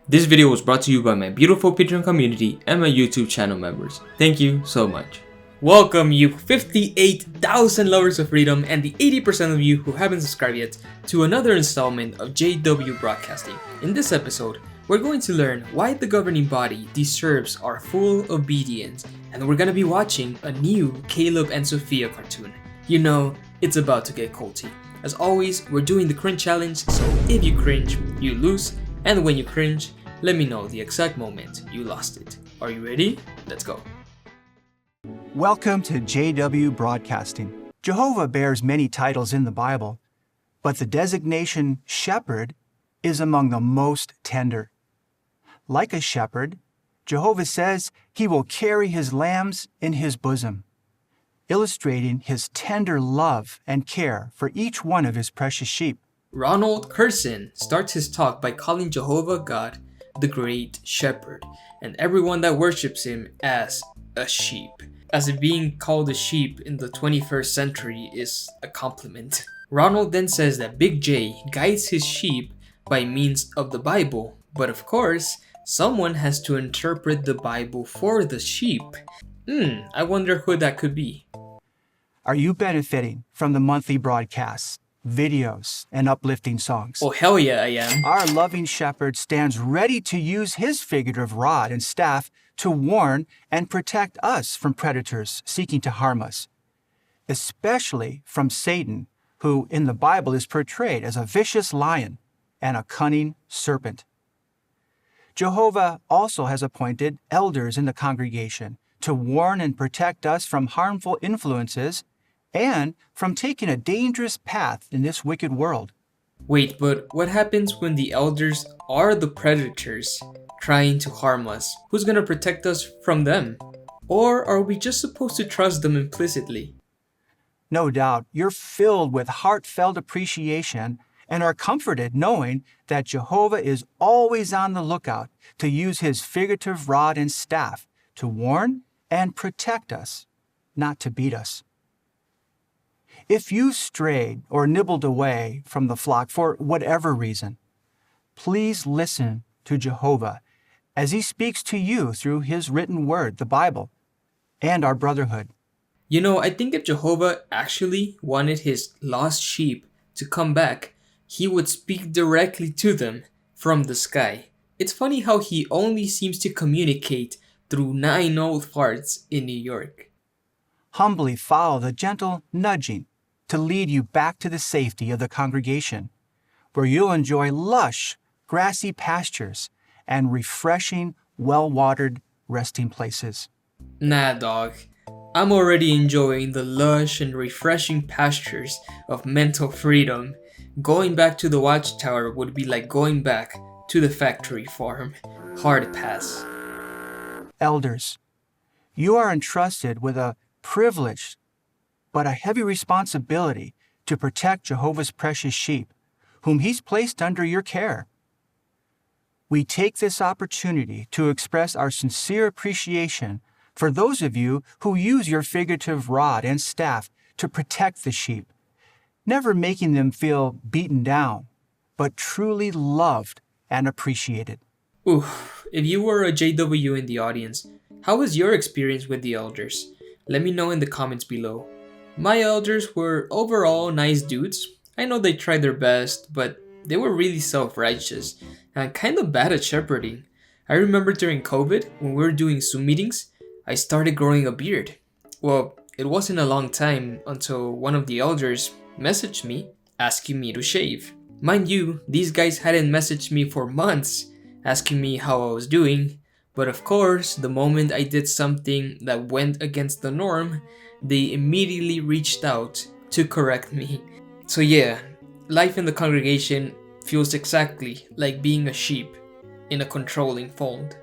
This video was brought to you by my beautiful Patreon community and my YouTube channel members. Thank you so much. Welcome you 58,000 lovers of freedom and the 80% of you who haven't subscribed yet to another installment of JW Broadcasting. In this episode, we're going to learn why the governing body deserves our full obedience, and we're gonna be watching a new Caleb and Sophia cartoon. You know, it's about to get culty. As always, we're doing the cringe challenge, so if you cringe, you lose, and when you cringe, let me know the exact moment you lost it. Are you ready? Let's go. Welcome to JW Broadcasting. Jehovah bears many titles in the Bible, but the designation shepherd is among the most tender. Like a shepherd, Jehovah says he will carry his lambs in his bosom, illustrating his tender love and care for each one of his precious sheep. Ronald Curson starts his talk by calling Jehovah God the Great Shepherd, and everyone that worships him as a sheep. As if being called a sheep in the 21st century is a compliment. Ronald then says that Big J guides his sheep by means of the Bible, but of course, someone has to interpret the Bible for the sheep. I wonder who that could be. Are you benefiting from the monthly broadcasts, videos, and uplifting songs? Oh hell yeah, I am. Our loving shepherd stands ready to use his figurative rod and staff to warn and protect us from predators seeking to harm us, especially from Satan, who in the Bible is portrayed as a vicious lion and a cunning serpent. Jehovah also has appointed elders in the congregation to warn and protect us from harmful influences and from taking a dangerous path in this wicked world. Wait, but what happens when the elders are the predators trying to harm us? Who's gonna protect us from them? Or are we just supposed to trust them implicitly? No doubt you're filled with heartfelt appreciation and are comforted knowing that Jehovah is always on the lookout to use his figurative rod and staff to warn and protect us, not to beat us. If you strayed or nibbled away from the flock for whatever reason, please listen to Jehovah as he speaks to you through his written word, the Bible, and our brotherhood. You know, I think if Jehovah actually wanted his lost sheep to come back, he would speak directly to them from the sky. It's funny how he only seems to communicate through 9 old farts in New York. Humbly follow the gentle nudging to lead you back to the safety of the congregation, where you'll enjoy lush, grassy pastures and refreshing, well-watered resting places. Nah, dog. I'm already enjoying the lush and refreshing pastures of mental freedom. Going back to the Watchtower would be like going back to the factory farm. Hard pass. Elders, you are entrusted with a privileged but a heavy responsibility to protect Jehovah's precious sheep, whom he's placed under your care. We take this opportunity to express our sincere appreciation for those of you who use your figurative rod and staff to protect the sheep, never making them feel beaten down, but truly loved and appreciated. Oof, if you were a JW in the audience, how was your experience with the elders? Let me know in the comments below. My elders were overall nice dudes. I know they tried their best, but they were really self-righteous and kind of bad at shepherding. I remember during COVID, when we were doing Zoom meetings, I started growing a beard. Well, it wasn't a long time until one of the elders messaged me asking me to shave. Mind you, these guys hadn't messaged me for months asking me how I was doing, but of course, the moment I did something that went against the norm, they immediately reached out to correct me. So yeah, life in the congregation feels exactly like being a sheep in a controlling fold.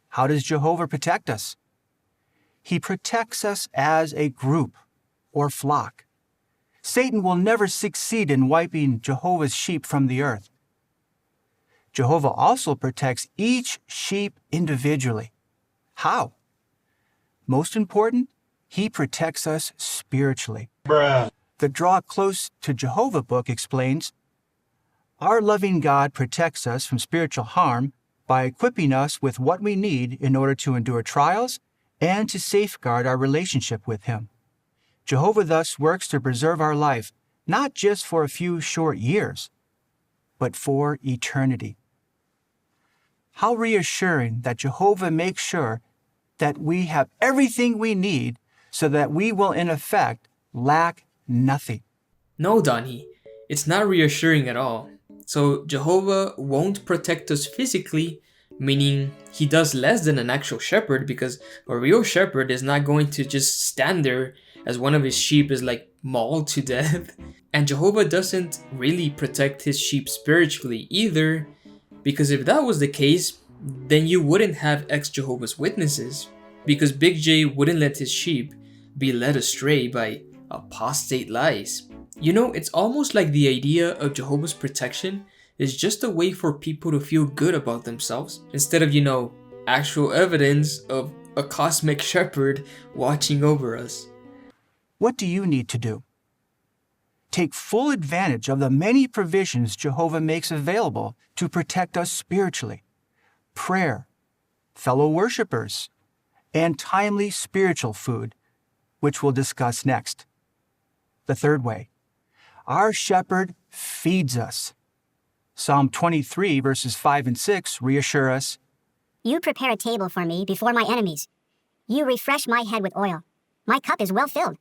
How does Jehovah protect us? He protects us as a group or flock. Satan will never succeed in wiping Jehovah's sheep from the earth. Jehovah also protects each sheep individually. How? Most important, he protects us spiritually. The Draw Close to Jehovah book explains, Our loving God protects us from spiritual harm by equipping us with what we need in order to endure trials and to safeguard our relationship with Him. Jehovah thus works to preserve our life, not just for a few short years, but for eternity. How reassuring that Jehovah makes sure that we have everything we need so that we will in effect lack nothing. No, Donnie, it's not reassuring at all. So Jehovah won't protect us physically, meaning he does less than an actual shepherd, because a real shepherd is not going to just stand there as one of his sheep is like mauled to death. And Jehovah doesn't really protect his sheep spiritually either, because if that was the case, then you wouldn't have ex-Jehovah's Witnesses, because Big J wouldn't let his sheep be led astray by apostate lies. You know, it's almost like the idea of Jehovah's protection is just a way for people to feel good about themselves, instead of, actual evidence of a cosmic shepherd watching over us. What do you need to do? Take full advantage of the many provisions Jehovah makes available to protect us spiritually. Prayer, fellow worshipers, and timely spiritual food, which we'll discuss next. The third way, our shepherd feeds us. Psalm 23 verses 5 and 6 reassure us, You prepare a table for me before my enemies. You refresh my head with oil. My cup is well filled.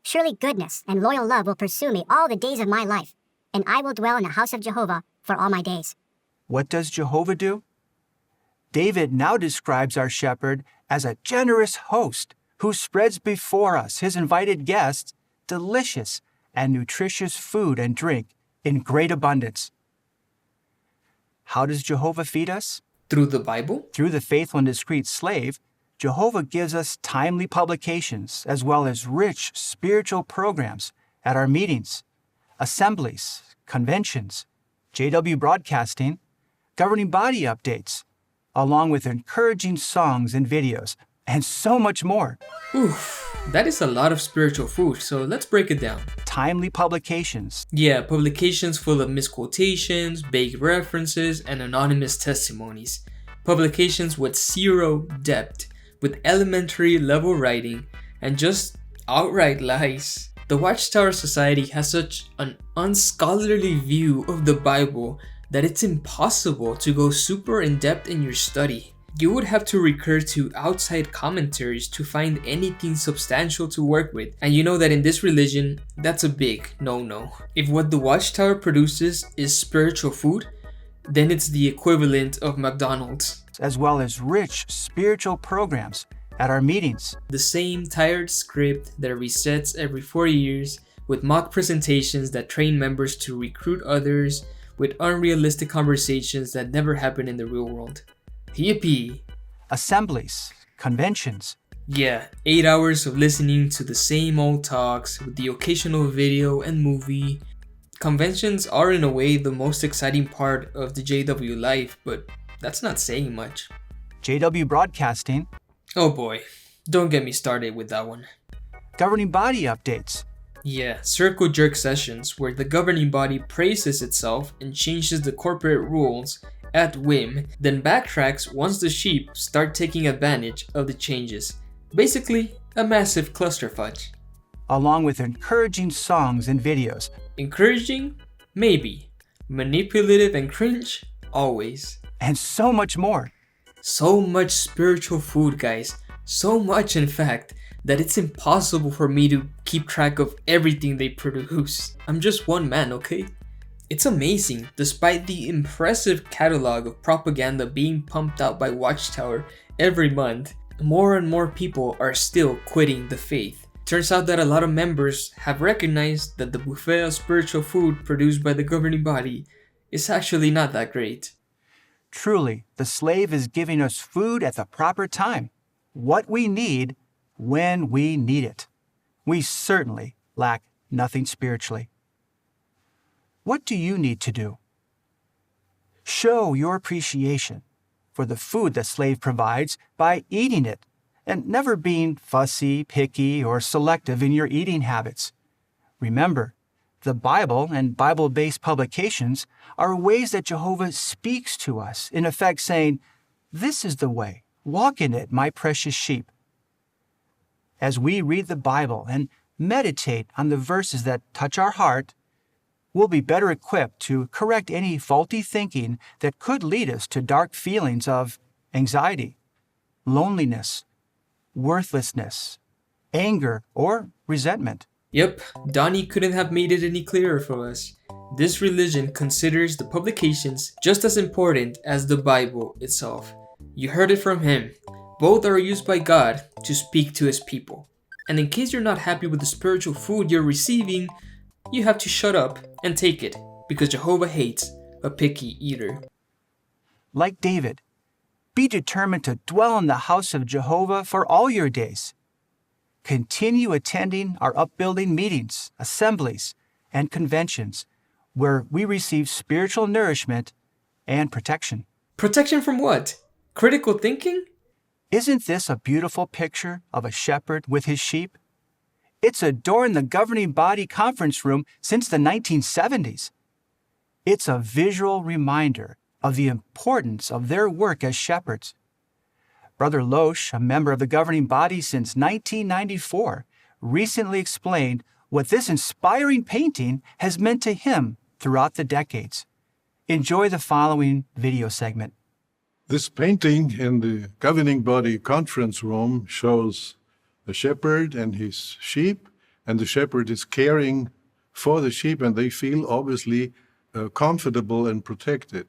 Surely goodness and loyal love will pursue me all the days of my life, and I will dwell in the house of Jehovah for all my days. What does Jehovah do? David now describes our shepherd as a generous host who spreads before us, his invited guests, delicious and nutritious food and drink in great abundance. How does Jehovah feed us? Through the Bible? Through the faithful and discreet slave, Jehovah gives us timely publications as well as rich spiritual programs at our meetings, assemblies, conventions, JW broadcasting, governing body updates, along with encouraging songs and videos, and so much more. Oof, that is a lot of spiritual food, so let's break it down. Timely publications. Yeah, publications full of misquotations, vague references, and anonymous testimonies. Publications with zero depth, with elementary level writing, and just outright lies. The Watchtower Society has such an unscholarly view of the Bible that it's impossible to go super in depth in your study. You would have to recur to outside commentaries to find anything substantial to work with. And you know that in this religion, that's a big no-no. If what the Watchtower produces is spiritual food, then it's the equivalent of McDonald's. As well as rich spiritual programs at our meetings. The same tired script that resets every 4 years, with mock presentations that train members to recruit others, with unrealistic conversations that never happen in the real world. Yippee! Assemblies, conventions. Yeah, 8 hours of listening to the same old talks with the occasional video and movie. Conventions are in a way the most exciting part of the JW life, but that's not saying much. JW broadcasting. Oh boy, don't get me started with that one. Governing body updates. Yeah, circle jerk sessions where the governing body praises itself and changes the corporate rules at whim, then backtracks once the sheep start taking advantage of the changes. Basically, a massive clusterfudge. Along with encouraging songs and videos. Encouraging? Maybe. Manipulative and cringe? Always. And so much more. So much spiritual food, guys. So much, in fact, that it's impossible for me to keep track of everything they produce. I'm just one man, okay? It's amazing, despite the impressive catalog of propaganda being pumped out by Watchtower every month, more and more people are still quitting the faith. Turns out that a lot of members have recognized that the buffet of spiritual food produced by the governing body is actually not that great. Truly, the slave is giving us food at the proper time, what we need, when we need it. We certainly lack nothing spiritually. What do you need to do? Show your appreciation for the food the slave provides by eating it and never being fussy, picky, or selective in your eating habits. Remember, The Bible and Bible-based publications are ways that Jehovah speaks to us, in effect saying, "This is the way. Walk in it, my precious sheep." As we read the Bible and meditate on the verses that touch our heart, we'll be better equipped to correct any faulty thinking that could lead us to dark feelings of anxiety, loneliness, worthlessness, anger, or resentment. Yep, Donnie couldn't have made it any clearer for us. This religion considers the publications just as important as the Bible itself. You heard it from him. Both are used by God to speak to his people. And in case you're not happy with the spiritual food you're receiving, you have to shut up and take it, because Jehovah hates a picky eater. Like David, be determined to dwell in the house of Jehovah for all your days. Continue attending our upbuilding meetings, assemblies, and conventions, where we receive spiritual nourishment and protection. Protection from what? Critical thinking? Isn't this a beautiful picture of a shepherd with his sheep? It's adorned the governing body conference room since the 1970s. It's a visual reminder of the importance of their work as shepherds. Brother Loesch, a member of the governing body since 1994, recently explained what this inspiring painting has meant to him throughout the decades. Enjoy the following video segment. This painting in the governing body conference room shows a shepherd and his sheep, and the shepherd is caring for the sheep, and they feel obviously comfortable and protected.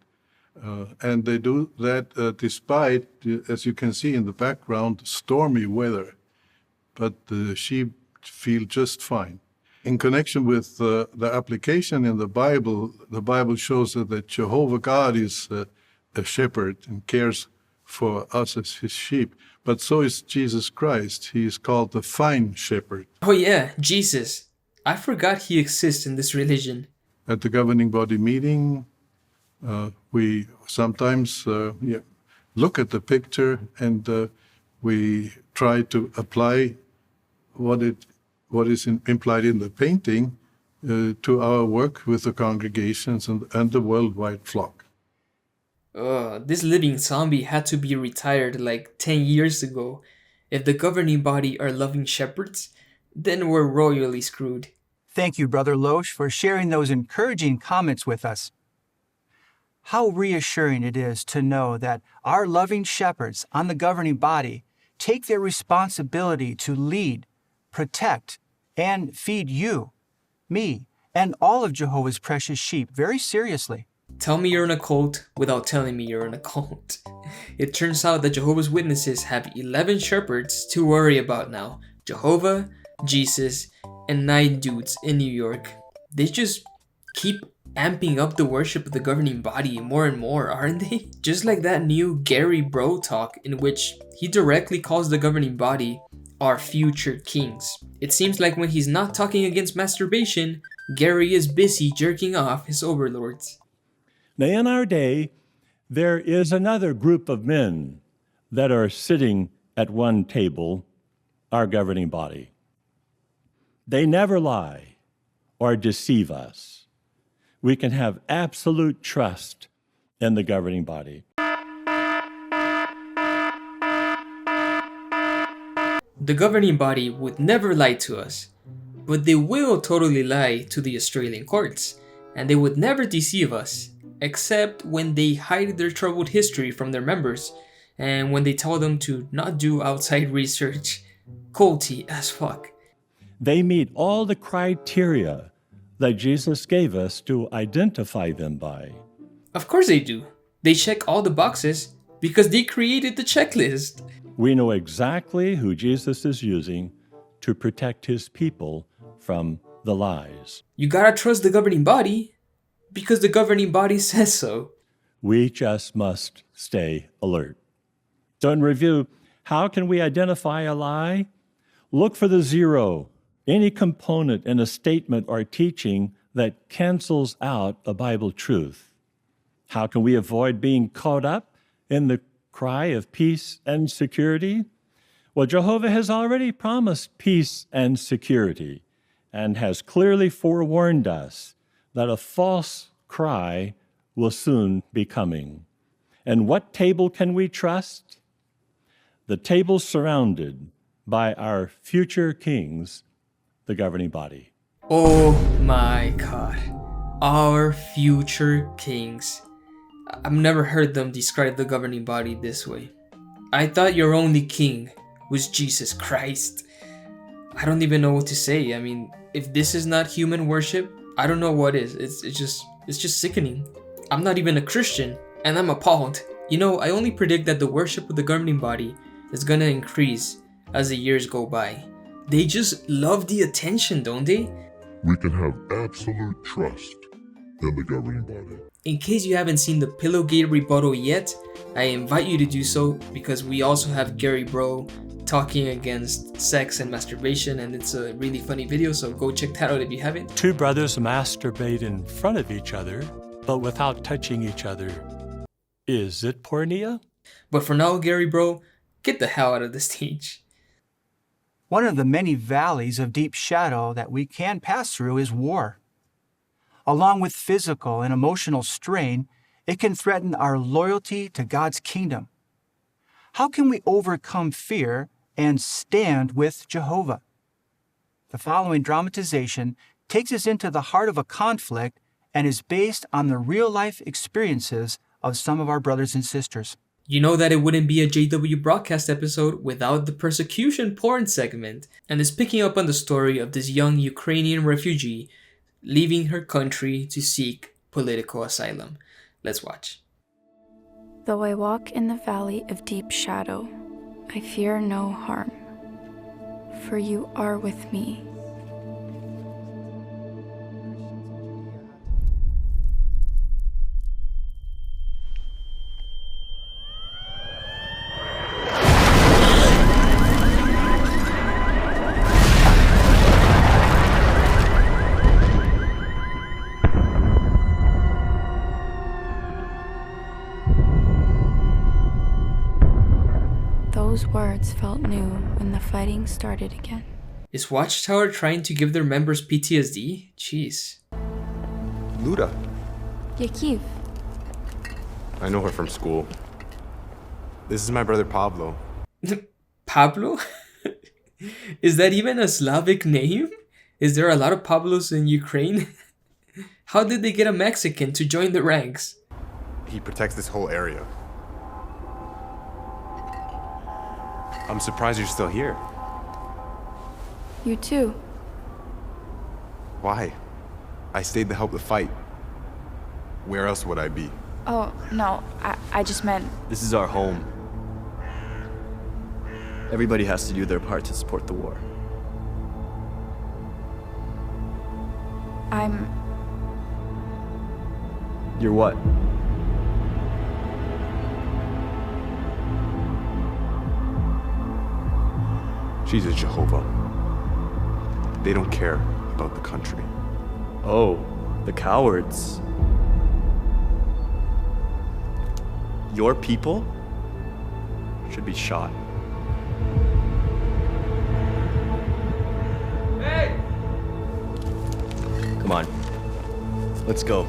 And they do that despite, as you can see in the background, stormy weather. But the sheep feel just fine. In connection with the application in the Bible shows that Jehovah God is a shepherd and cares for us as his sheep. But so is Jesus Christ. He is called the fine shepherd. Oh yeah, Jesus. I forgot he exists in this religion. At the governing body meeting, we sometimes look at the picture and we try to apply what is implied in the painting to our work with the congregations and the worldwide flock. This living zombie had to be retired like 10 years ago. If the governing body are loving shepherds, then we're royally screwed. Thank you, Brother Loesch, for sharing those encouraging comments with us. How reassuring it is to know that our loving shepherds on the governing body take their responsibility to lead, protect, and feed you, me, and all of Jehovah's precious sheep very seriously. Tell me you're in a cult without telling me you're in a cult. It turns out that Jehovah's Witnesses have 11 shepherds to worry about now. Jehovah, Jesus, and 9 dudes in New York. They just keep amping up the worship of the governing body more and more, aren't they? Just like that new Gary Bro talk in which he directly calls the governing body our future kings. It seems like when he's not talking against masturbation, Gary is busy jerking off his overlords. Now, in our day, there is another group of men that are sitting at one table, our governing body. They never lie or deceive us. We can have absolute trust in the governing body. The governing body would never lie to us, but they will totally lie to the Australian courts, and they would never deceive us, except when they hide their troubled history from their members, and when they tell them to not do outside research. Culty as fuck. They meet all the criteria that Jesus gave us to identify them by. Of course they do. They check all the boxes because they created the checklist. We know exactly who Jesus is using to protect his people from the lies. You gotta trust the governing body because the governing body says so. We just must stay alert. So in review, how can we identify a lie? Look for the zero, any component in a statement or teaching that cancels out a Bible truth. How can we avoid being caught up in the cry of peace and security? Well, Jehovah has already promised peace and security, and has clearly forewarned us that a false cry will soon be coming. And what table can we trust? The table surrounded by our future kings, the governing body. Oh my god. Our future kings. I've never heard them describe the governing body this way. I thought your only king was Jesus Christ. I don't even know what to say. I mean, if this is not human worship, I don't know what is. It's just sickening. I'm not even a Christian, and I'm appalled. You know, I only predict that the worship of the governing body is gonna increase as the years go by. They just love the attention, don't they? We can have absolute trust in the governing body. In case you haven't seen the Pillowgate rebuttal yet, I invite you to do so because we also have Gary Bro talking against sex and masturbation, and it's a really funny video, so go check that out if you haven't. Two brothers masturbate in front of each other, but without touching each other. Is it pornea? But for now, Gary Bro, get the hell out of the stage. One of the many valleys of deep shadow that we can pass through is war. Along with physical and emotional strain, it can threaten our loyalty to God's kingdom. How can we overcome fear and stand with Jehovah? The following dramatization takes us into the heart of a conflict and is based on the real-life experiences of some of our brothers and sisters. You know that it wouldn't be a JW broadcast episode without the persecution porn segment, and it's picking up on the story of this young Ukrainian refugee leaving her country to seek political asylum. Let's watch. Though I walk in the valley of deep shadow, I fear no harm, for you are with me. Those words felt new when the fighting started again. Is Watchtower trying to give their members PTSD? Jeez. Luda. Yakiv. I know her from school. This is my brother Pablo. Pablo? Is that even a Slavic name? Is there a lot of Pablos in Ukraine? How did they get a Mexican to join the ranks? He protects this whole area. I'm surprised you're still here. You too. Why? I stayed to help the fight. Where else would I be? Oh, no, I just meant... This is our home. Everybody has to do their part to support the war. You're what? She's a Jehovah. They don't care about the country. Oh, the cowards. Your people should be shot. Hey! Come on. Let's go.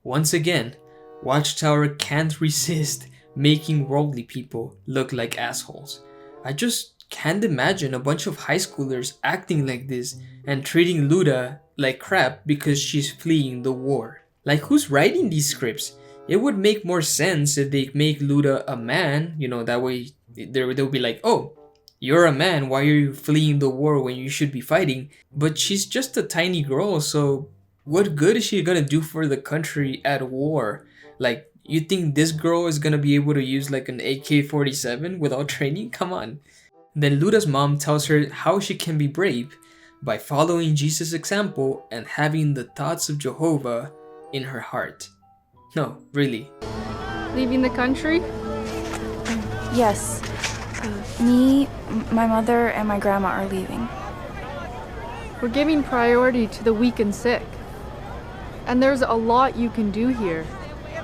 Once again, Watchtower can't resist making worldly people look like assholes. I just can't imagine a bunch of high schoolers acting like this and treating Luda like crap because she's fleeing the war. Like, who's writing these scripts? It would make more sense if they make Luda a man, you know, that way they'll be like, oh, you're a man, why are you fleeing the war when you should be fighting? But she's just a tiny girl, so what good is she gonna do for the country at war? Like, you think this girl is gonna be able to use like an AK-47 without training? Come on. Then Luda's mom tells her how she can be brave by following Jesus' example and having the thoughts of Jehovah in her heart. No, really. Leaving the country? Yes. Me, my mother, and my grandma are leaving. We're giving priority to the weak and sick. And there's a lot you can do here.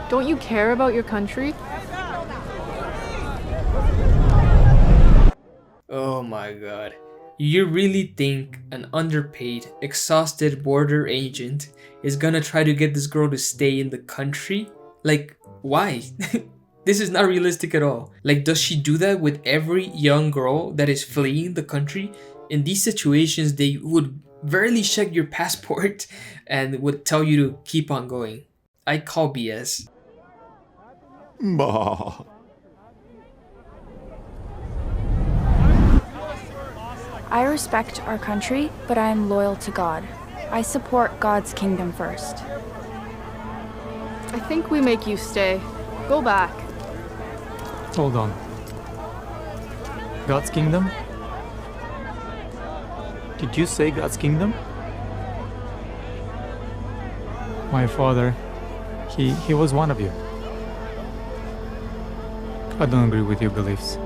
Don't you care about your country? Oh my god. You really think an underpaid, exhausted border agent is gonna try to get this girl to stay in the country? Like, why? This is not realistic at all. Like, does she do that with every young girl that is fleeing the country? In these situations, they would barely check your passport and would tell you to keep on going. I call BS. Bah. I respect our country, but I am loyal to God. I support God's kingdom first. I think we make you stay. Go back. Hold on. God's kingdom? Did you say God's kingdom? My father, he was one of you. I don't agree with your beliefs.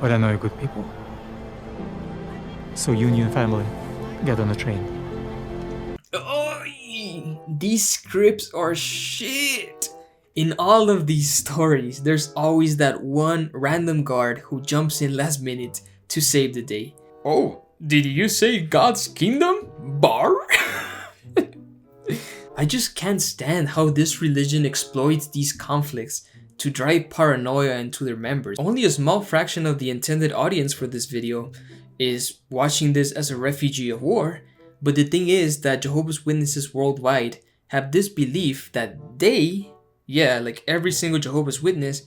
But I know you're good people. So you and your family, get on the train. Oh, these scripts are shit. In all of these stories, there's always that one random guard who jumps in last minute to save the day. Oh, did you say God's kingdom? Bar? I just can't stand how this religion exploits these conflicts to drive paranoia into their members. Only a small fraction of the intended audience for this video is watching this as a refugee of war, but the thing is that Jehovah's Witnesses worldwide have this belief that they, like every single Jehovah's Witness,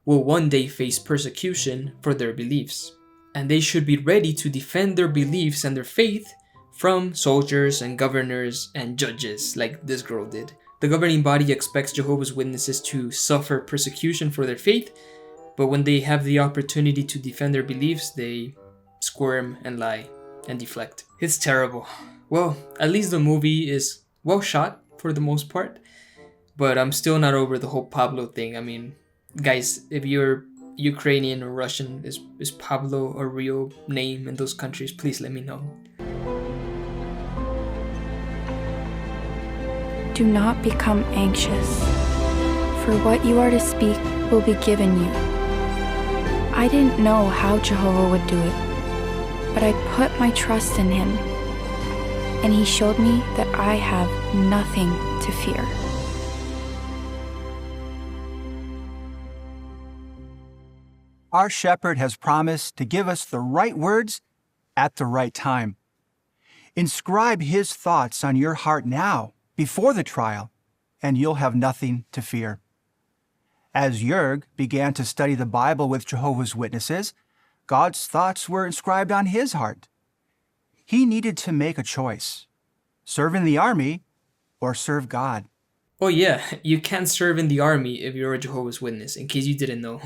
will one day face persecution for their beliefs. And they should be ready to defend their beliefs and their faith from soldiers and governors and judges like this girl did. The governing body expects Jehovah's Witnesses to suffer persecution for their faith, but when they have the opportunity to defend their beliefs, they squirm and lie and deflect. It's terrible. Well, at least the movie is well shot for the most part, but I'm still not over the whole Pablo thing. I mean, guys, if you're Ukrainian or Russian, is Pablo a real name in those countries? Please let me know. Do not become anxious, for what you are to speak will be given you. I didn't know how Jehovah would do it, but I put my trust in him, and he showed me that I have nothing to fear. Our shepherd has promised to give us the right words at the right time. Inscribe his thoughts on your heart now, before the trial, and you'll have nothing to fear. As Jörg began to study the Bible with Jehovah's Witnesses, God's thoughts were inscribed on his heart. He needed to make a choice: serve in the army or serve God. Oh yeah, you can't serve in the army if you're a Jehovah's Witness, in case you didn't know.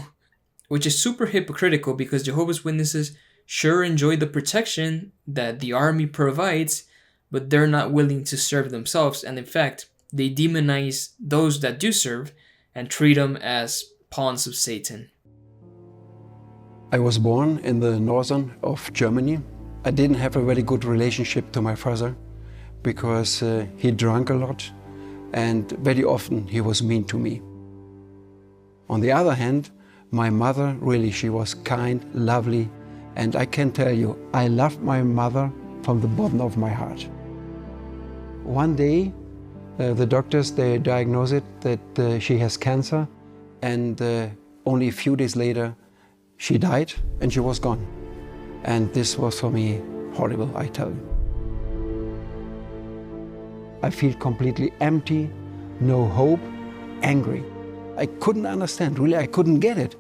Which is super hypocritical because Jehovah's Witnesses sure enjoy the protection that the army provides, but they're not willing to serve themselves, and in fact, they demonize those that do serve and treat them as pawns of Satan. I was born in the northern of Germany. I didn't have a very good relationship to my father because he drank a lot and very often he was mean to me. On the other hand, my mother, really, she was kind, lovely, and I can tell you, I loved my mother from the bottom of my heart. One day, the doctors, they diagnosed it that she has cancer, and only a few days later, she died and she was gone. And this was for me horrible, I tell you. I feel completely empty, no hope, angry. I couldn't understand, really, I couldn't get it.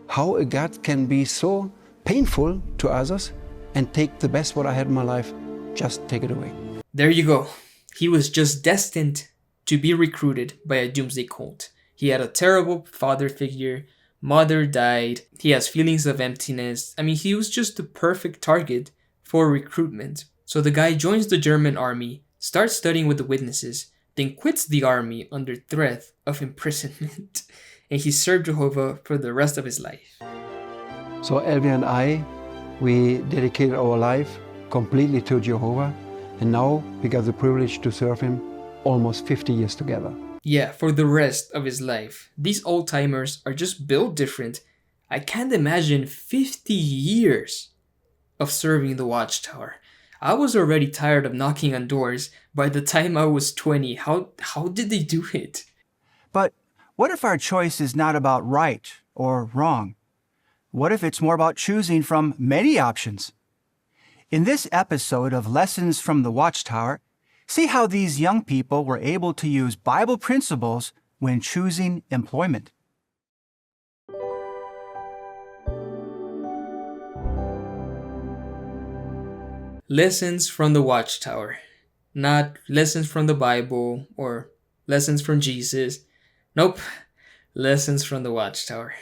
How a God can be so painful to others and take the best what I had in my life, just take it away. There you go. He was just destined to be recruited by a doomsday cult. He had a terrible father figure, mother died, he has feelings of emptiness. I mean, he was just the perfect target for recruitment. So the guy joins the German army, starts studying with the witnesses, then quits the army under threat of imprisonment, and he served Jehovah for the rest of his life. So Elvia and I, we dedicated our life completely to Jehovah, and now we got the privilege to serve him almost 50 years together. Yeah, for the rest of his life. These old timers are just built different. I can't imagine 50 years of serving the Watchtower. I was already tired of knocking on doors by the time I was 20. How did they do it? But what if our choice is not about right or wrong? What if it's more about choosing from many options? In this episode of Lessons from the Watchtower, see how these young people were able to use Bible principles when choosing employment. Lessons from the Watchtower. Not lessons from the Bible or lessons from Jesus. Nope. Lessons from the Watchtower.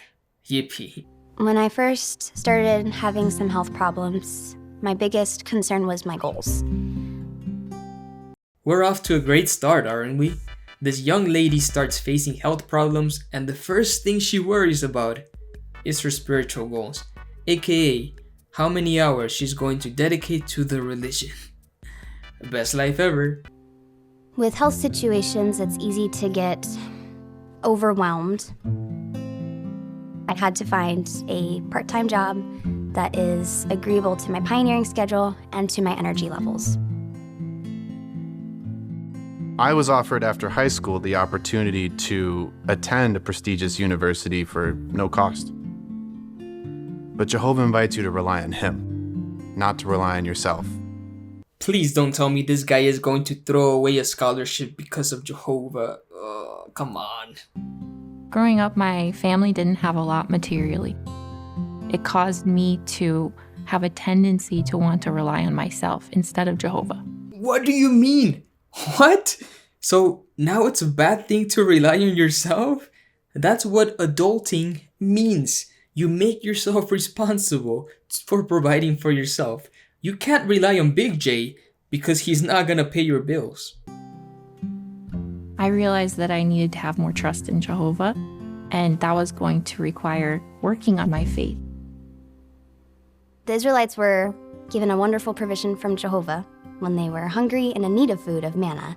Yippee. When I first started having some health problems, my biggest concern was my goals. We're off to a great start, aren't we? This young lady starts facing health problems, and the first thing she worries about is her spiritual goals, aka how many hours she's going to dedicate to the religion. Best life ever. With health situations, it's easy to get overwhelmed. I had to find a part-time job that is agreeable to my pioneering schedule and to my energy levels. I was offered after high school the opportunity to attend a prestigious university for no cost. But Jehovah invites you to rely on Him, not to rely on yourself. Please don't tell me this guy is going to throw away a scholarship because of Jehovah. Come on. Growing up, my family didn't have a lot materially. It caused me to have a tendency to want to rely on myself instead of Jehovah. What do you mean? What? So now it's a bad thing to rely on yourself? That's what adulting means. You make yourself responsible for providing for yourself. You can't rely on Big J because he's not gonna pay your bills. I realized that I needed to have more trust in Jehovah, and that was going to require working on my faith. The Israelites were given a wonderful provision from Jehovah when they were hungry and in need of food, of manna.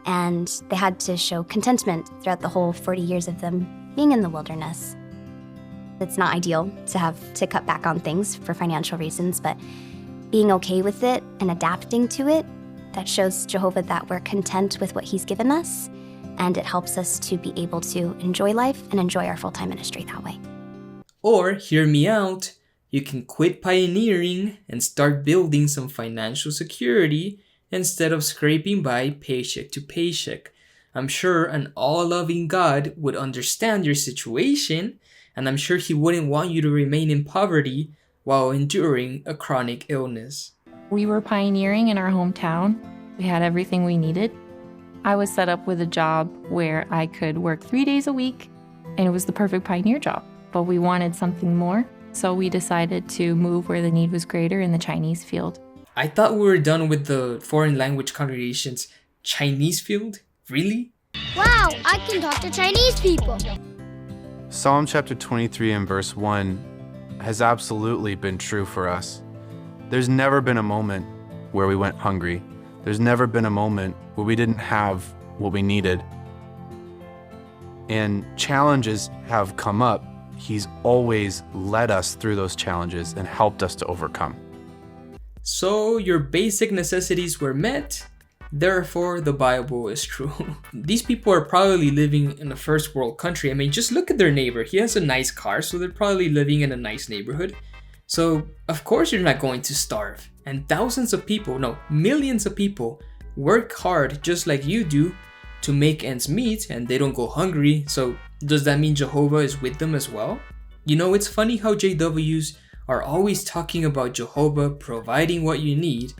And they had to show contentment throughout the whole 40 years of them being in the wilderness. It's not ideal to have to cut back on things for financial reasons, but being okay with it and adapting to it, that shows Jehovah that we're content with what He's given us, and it helps us to be able to enjoy life and enjoy our full-time ministry that way. Or, hear me out, you can quit pioneering and start building some financial security instead of scraping by paycheck to paycheck. I'm sure an all-loving God would understand your situation, and I'm sure He wouldn't want you to remain in poverty while enduring a chronic illness. We were pioneering in our hometown. We had everything we needed. I was set up with a job where I could work 3 days a week, and it was the perfect pioneer job. But we wanted something more, so we decided to move where the need was greater in the Chinese field. I thought we were done with the foreign language congregations. Chinese field? Really? Wow, I can talk to Chinese people. Psalm chapter 23 and verse 1 has absolutely been true for us. There's never been a moment where we went hungry. There's never been a moment where we didn't have what we needed. And challenges have come up. He's always led us through those challenges and helped us to overcome. So your basic necessities were met, therefore the Bible is true. These people are probably living in a first world country. I mean, just look at their neighbor. He has a nice car, so they're probably living in a nice neighborhood. So of course you're not going to starve. And thousands of people, no, millions of people work hard just like you do to make ends meet, and they don't go hungry. So does that mean Jehovah is with them as well? You know, it's funny how JWs are always talking about Jehovah providing what you need,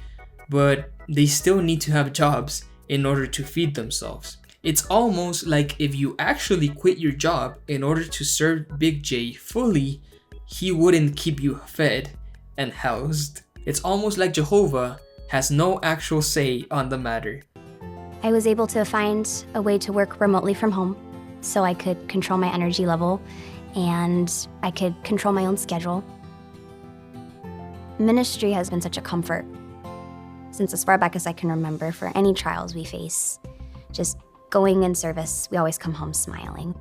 but they still need to have jobs in order to feed themselves. It's almost like if you actually quit your job in order to serve Big J fully, he wouldn't keep you fed and housed. It's almost like Jehovah has no actual say on the matter. I was able to find a way to work remotely from home so I could control my energy level and I could control my own schedule. Ministry has been such a comfort since as far back as I can remember for any trials we face. Just going in service, we always come home smiling.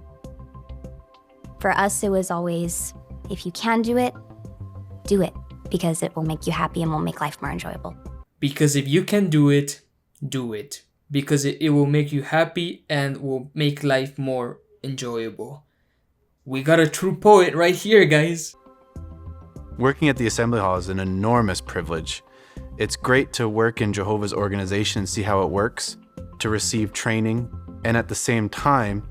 For us, it was always, if you can do it, because it will make you happy and will make life more enjoyable. Because if you can do it, do it. Because it will make you happy and will make life more enjoyable. We got a true poet right here, guys. Working at the assembly hall is an enormous privilege. It's great to work in Jehovah's organization and see how it works, to receive training, and at the same time,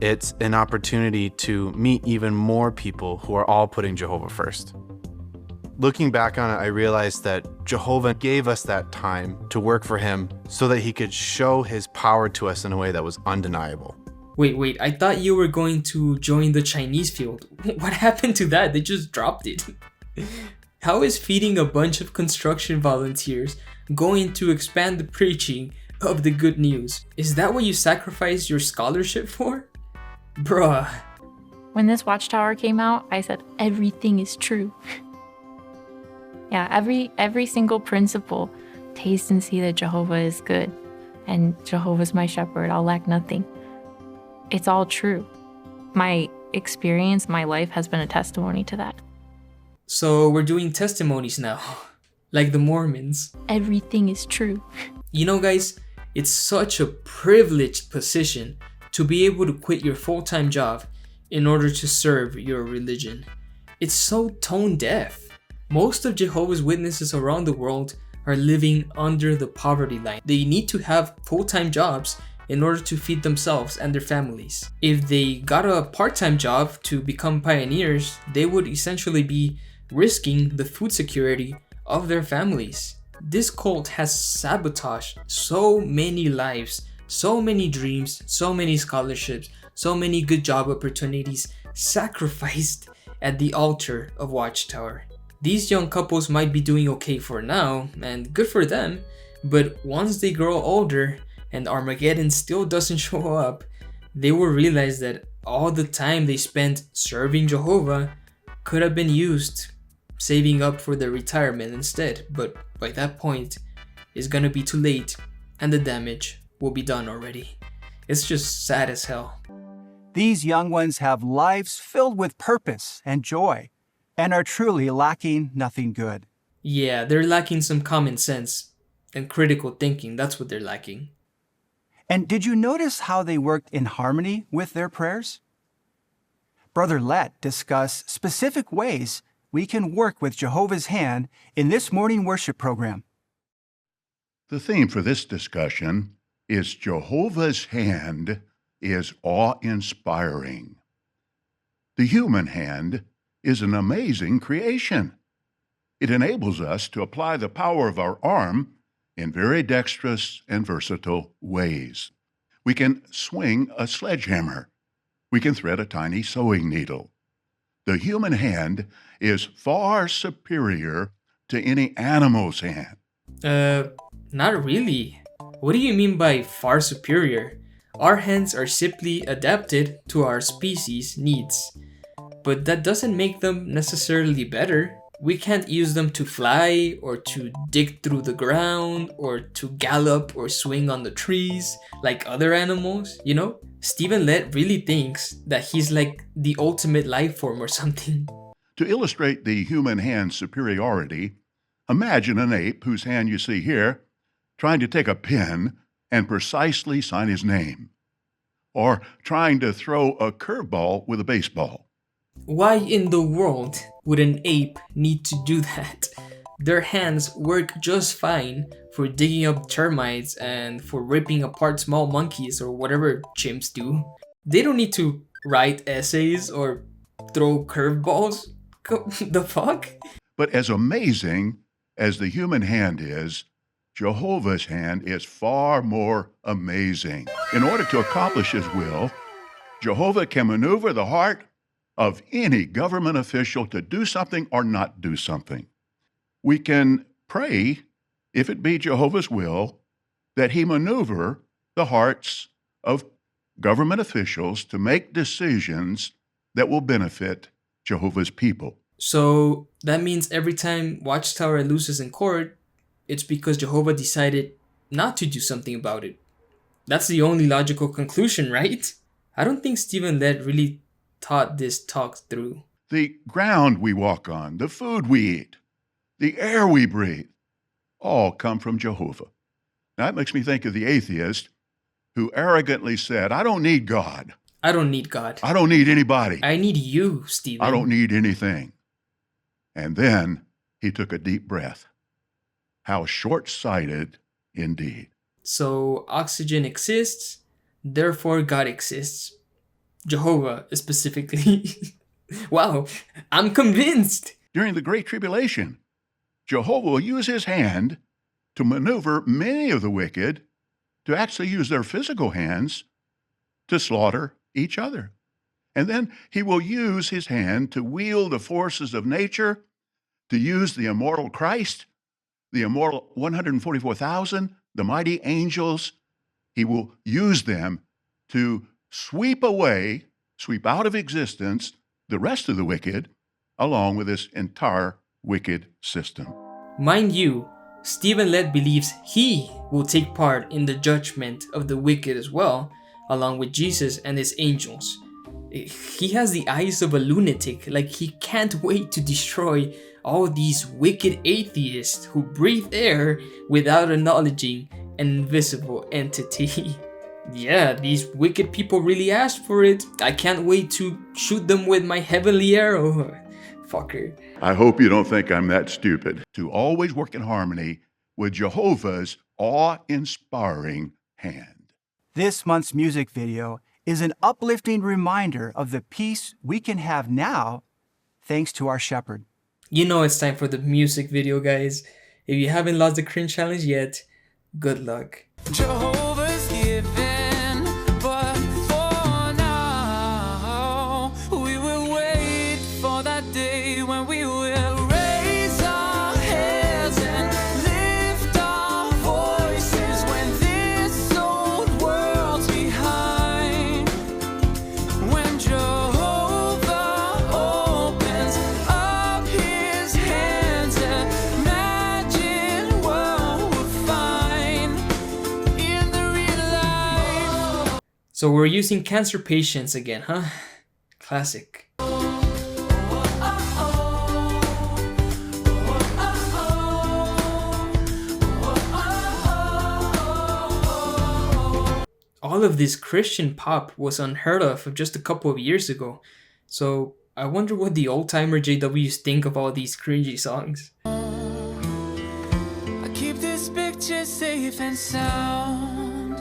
it's an opportunity to meet even more people who are all putting Jehovah first. Looking back on it, I realized that Jehovah gave us that time to work for him so that he could show his power to us in a way that was undeniable. Wait, I thought you were going to join the Chinese field. What happened to that? They just dropped it. How is feeding a bunch of construction volunteers going to expand the preaching of the good news? Is that what you sacrificed your scholarship for? Bruh. When this Watchtower came out, I said, everything is true. Yeah, every single principle, taste and see that Jehovah is good, and Jehovah's my shepherd, I'll lack nothing. It's all true. My experience, my life has been a testimony to that. So we're doing testimonies now, like the Mormons. Everything is true. You know, guys, it's such a privileged position to be able to quit your full-time job in order to serve your religion. It's so tone deaf. Most of Jehovah's Witnesses around the world are living under the poverty line. They need to have full-time jobs in order to feed themselves and their families. If they got a part-time job to become pioneers, they would essentially be risking the food security of their families. This cult has sabotaged so many lives, so many dreams, so many scholarships, so many good job opportunities sacrificed at the altar of Watchtower. These young couples might be doing okay for now, and good for them, but once they grow older and Armageddon still doesn't show up, they will realize that all the time they spent serving Jehovah could have been used saving up for their retirement instead, but by that point, it's gonna be too late and the damage will be done already. It's just sad as hell. These young ones have lives filled with purpose and joy, and are truly lacking nothing good. Yeah, they're lacking some common sense and critical thinking. That's what they're lacking. And did you notice how they worked in harmony with their prayers? Brother Let discussed specific ways we can work with Jehovah's hand in this morning worship program. The theme for this discussion is Jehovah's hand is awe-inspiring. The human hand is an amazing creation. It enables us to apply the power of our arm in very dexterous and versatile ways. We can swing a sledgehammer. We can thread a tiny sewing needle. The human hand is far superior to any animal's hand. Not really. What do you mean by far superior? Our hands are simply adapted to our species' needs. But that doesn't make them necessarily better. We can't use them to fly, or to dig through the ground, or to gallop or swing on the trees like other animals, you know? Stephen Lett really thinks that he's like the ultimate life form or something. To illustrate the human hand's superiority, imagine an ape whose hand you see here trying to take a pen and precisely sign his name, or trying to throw a curveball with a baseball. Why in the world would an ape need to do that? Their hands work just fine for digging up termites and for ripping apart small monkeys or whatever chimps do. They don't need to write essays or throw curveballs. The fuck? But as amazing as the human hand is, Jehovah's hand is far more amazing. In order to accomplish his will, Jehovah can maneuver the heart of any government official to do something or not do something. We can pray, if it be Jehovah's will, that he maneuver the hearts of government officials to make decisions that will benefit Jehovah's people. So that means every time Watchtower loses in court, it's because Jehovah decided not to do something about it. That's the only logical conclusion, right? I don't think Stephen Lett really thought this talk through. The ground we walk on, the food we eat, the air we breathe, all come from Jehovah. Now, that makes me think of the atheist who arrogantly said, I don't need God. I don't need God. I don't need anybody. I need you, Stephen. I don't need anything. And then he took a deep breath. How short-sighted indeed. So oxygen exists, therefore God exists. Jehovah specifically. Wow, I'm convinced. During the Great Tribulation, Jehovah will use his hand to maneuver many of the wicked to actually use their physical hands to slaughter each other. And then he will use his hand to wield the forces of nature, to use the immortal Christ, the immortal 144,000, the mighty angels. He will use them to sweep out of existence the rest of the wicked, along with this entire wicked system. Mind you, Stephen Lett believes he will take part in the judgment of the wicked as well, along with Jesus and his angels. He has the eyes of a lunatic, like he can't wait to destroy all these wicked atheists who breathe air without acknowledging an invisible entity. Yeah, these wicked people really asked for it. I can't wait to shoot them with my heavenly arrow. Fucker. I hope you don't think I'm that stupid. To always work in harmony with Jehovah's awe-inspiring hand. This month's music video is an uplifting reminder of the peace we can have now thanks to our shepherd. You know it's time for the music video, guys. If you haven't lost the cringe challenge yet, good luck. Jehovah's given, but for now, we will wait for that day when we will raise our heads and lift our voices when this old world's behind. When Jehovah opens up his hands, imagine what we'll find in the real life. So we're using cancer patients again, huh? Classic. All of this Christian pop was unheard of just a couple of years ago. So I wonder what the old-timer JWs think of all these cringy songs. I keep this picture safe and sound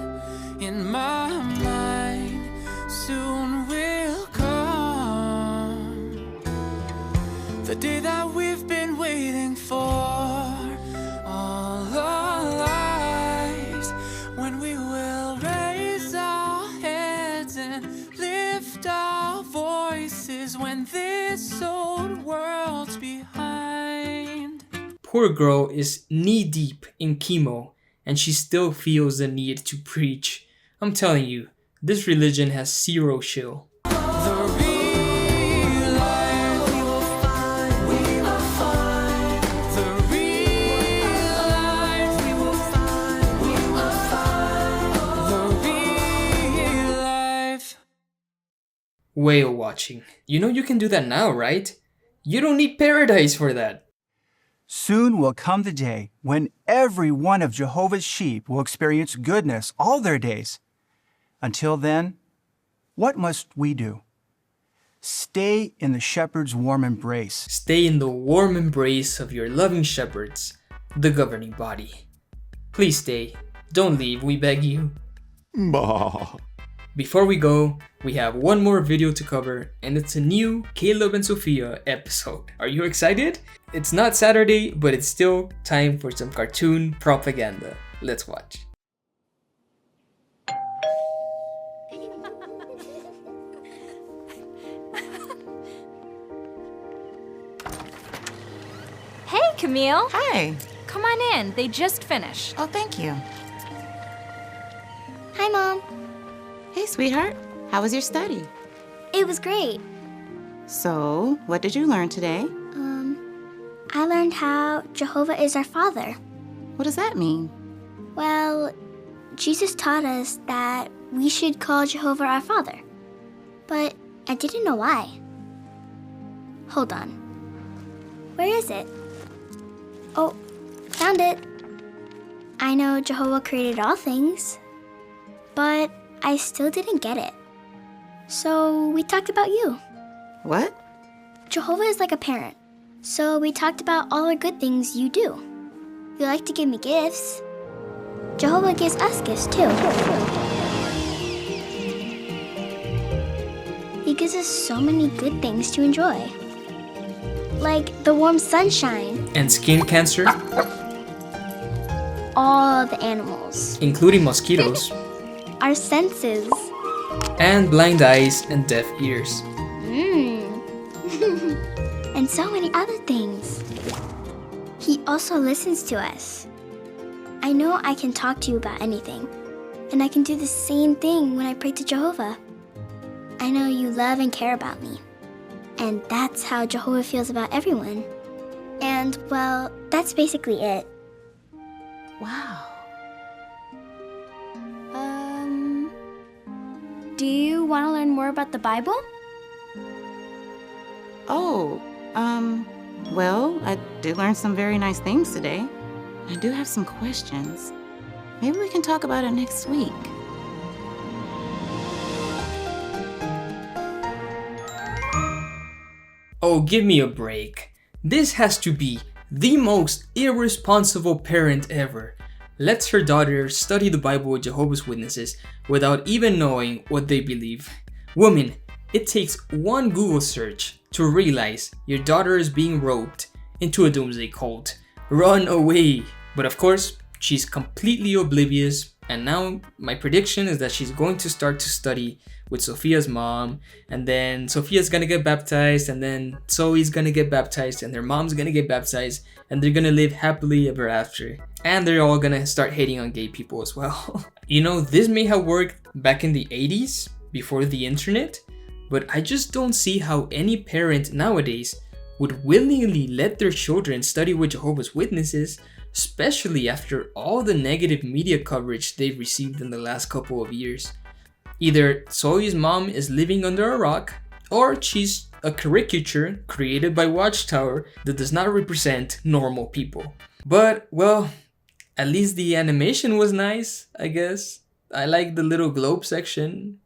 in my mind. Soon will come the day that we've been waiting for all our lives, when we will raise our heads and lift our voices when this old world's behind. Poor girl is knee-deep in chemo, and she still feels the need to preach. I'm telling you, this religion has zero chill. Whale watching. You know you can do that now, right? You don't need paradise for that. Soon will come the day when every one of Jehovah's sheep will experience goodness all their days. Until then, what must we do? Stay in the shepherd's warm embrace. Stay in the warm embrace of your loving shepherds, the governing body. Please stay. Don't leave, we beg you. Bah. Before we go, we have one more video to cover, and it's a new Caleb and Sophia episode. Are you excited? It's not Saturday, but it's still time for some cartoon propaganda. Let's watch. Hey, Camille. Hi. Come on in. They just finished. Oh, thank you. Hi, Mom. Hey, sweetheart. How was your study? It was great. So, what did you learn today? I learned how Jehovah is our Father. What does that mean? Well, Jesus taught us that we should call Jehovah our Father. But I didn't know why. Hold on. Where is it? Oh, found it. I know Jehovah created all things, but I still didn't get it. So we talked about you. What? Jehovah is like a parent. So we talked about all the good things you do. You like to give me gifts. Jehovah gives us gifts too. He gives us so many good things to enjoy. Like the warm sunshine. And skin cancer, All the animals. including mosquitoes, Our senses. and blind eyes and deaf ears. And so many other things. He also listens to us. I know I can talk to you about anything. And I can do the same thing when I pray to Jehovah. I know you love and care about me. And that's how Jehovah feels about everyone. And, well, that's basically it. Wow. Do you want to learn more about the Bible? Oh, well, I did learn some very nice things today. I do have some questions. Maybe we can talk about it next week. Oh, give me a break. This has to be the most irresponsible parent ever. Lets her daughter study the Bible with Jehovah's Witnesses without even knowing what they believe. Woman, it takes one Google search to realize your daughter is being roped into a doomsday cult. Run away! But of course, she's completely oblivious, and now my prediction is that she's going to start to study with Sophia's mom, and then Sophia's gonna get baptized, and then Zoe's gonna get baptized, and their mom's gonna get baptized, and they're gonna live happily ever after. And they're all gonna start hating on gay people as well. You know, this may have worked back in the 80s, before the internet, but I just don't see how any parent nowadays would willingly let their children study with Jehovah's Witnesses, especially after all the negative media coverage they've received in the last couple of years. Either Zoe's mom is living under a rock, or she's a caricature created by Watchtower that does not represent normal people. But, well, at least the animation was nice, I guess. I like the little globe section.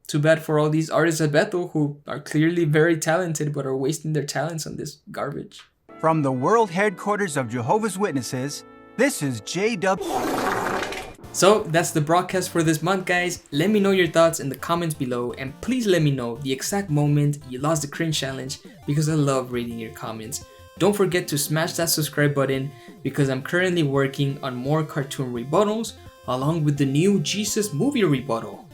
Too bad for all these artists at Bethel who are clearly very talented but are wasting their talents on this garbage. From the world headquarters of Jehovah's Witnesses, this is JW. So that's the broadcast for this month, guys. Let me know your thoughts in the comments below, and please let me know the exact moment you lost the cringe challenge, because I love reading your comments. Don't forget to smash that subscribe button, because I'm currently working on more cartoon rebuttals along with the new Jesus movie rebuttal,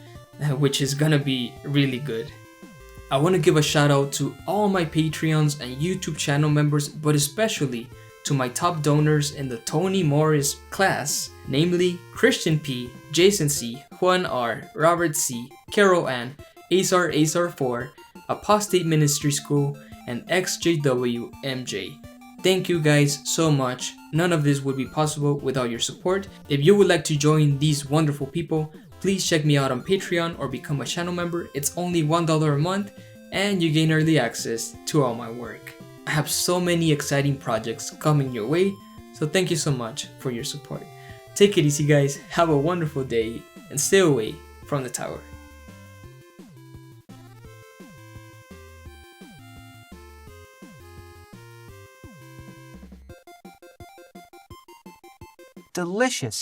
which is gonna be really good. I want to give a shout out to all my Patreons and YouTube channel members, but especially to my top donors in the Tony Morris class, namely Christian P, Jason C, Juan R, Robert C, Carol Ann, Azar4, Apostate Ministry School, and XJWMJ. Thank you guys so much. None of this would be possible without your support. If you would like to join these wonderful people, please check me out on Patreon or become a channel member. It's only $1 a month and you gain early access to all my work. I have so many exciting projects coming your way, so thank you so much for your support. Take it easy, guys. Have a wonderful day and stay away from the tower. Delicious.